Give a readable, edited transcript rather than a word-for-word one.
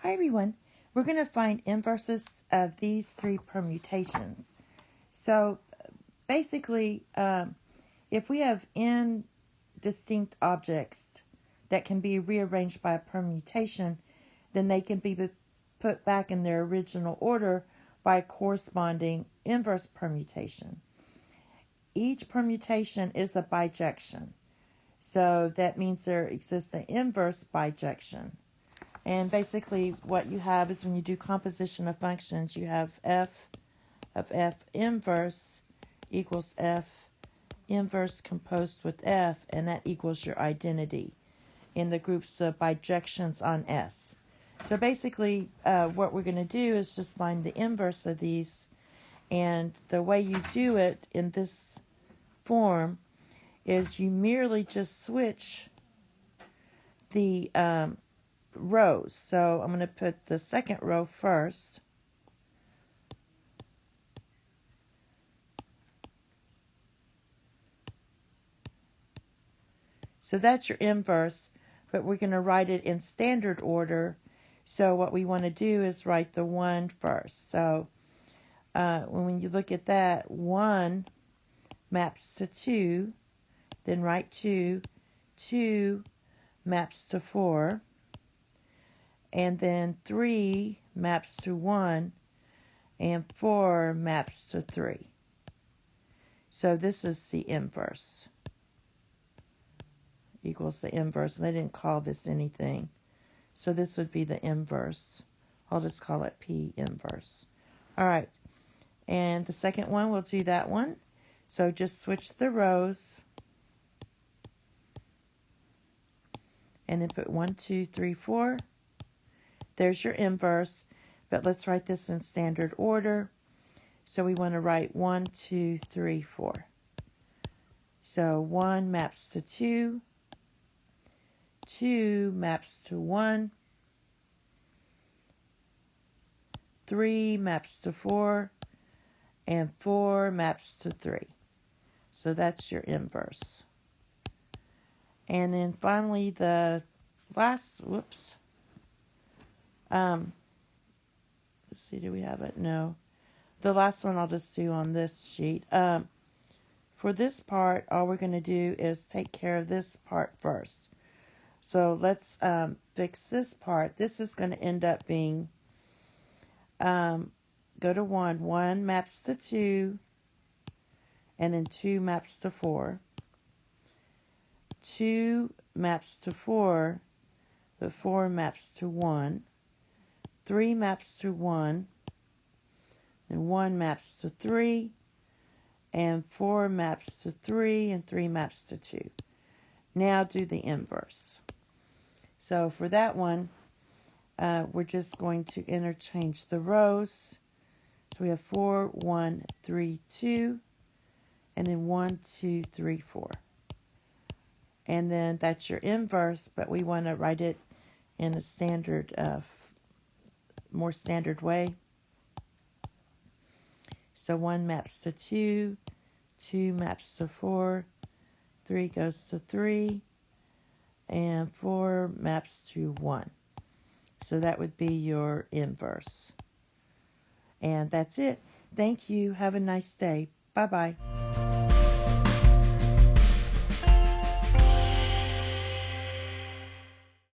Hi everyone. We're going to find inverses of these three permutations. So basically, if we have n distinct objects that can be rearranged by a permutation, then they can be put back in their original order by a corresponding inverse permutation. Each permutation is a bijection. So that means there exists an inverse bijection. And basically what you have is when you do composition of functions, you have f of f inverse equals f inverse composed with f, and that equals your identity in the groups of bijections on S. So basically what we're going to do is just find the inverse of these, and the way you do it in this form is you merely just switch the rows. So I'm going to put the second row first. So that's your inverse, but we're going to write it in standard order. So what we want to do is write the 1 first. So when you look at that, 1 maps to 2, then write 2, 2 maps to 4, and then 3 maps to 1, and 4 maps to 3. So this is the inverse. Equals the inverse. And they didn't call this anything. So this would be the inverse. I'll just call it P inverse. All right. And the second one, we'll do that one. So just switch the rows. And then put 1, 2, 3, 4. There's your inverse. But let's write this in standard order. So we want to write 1, 2, 3, 4. So 1 maps to 2. 2 maps to 1. 3 maps to 4. And 4 maps to 3. So that's your inverse. And then finally the last, let's see, do we have it? No. The last one I'll just do on this sheet. For this part, all we're going to do is take care of this part first. So let's fix this part. This is going to end up being, go to 1. 1 maps to 2, and then 2 maps to 4. 2 maps to 4, but 4 maps to 1. 3 maps to 1, and 1 maps to 3, and 4 maps to 3, and 3 maps to 2. Now do the inverse. So for that one, we're just going to interchange the rows. So we have 4, 1, 3, 2, and then 1, 2, 3, 4. And then that's your inverse, but we want to write it in a standard, more standard way. So 1 maps to 2, 2 maps to 4, 3 goes to 3, and 4 maps to 1. So that would be your inverse. And that's it. Thank you. Have a nice day. Bye-bye.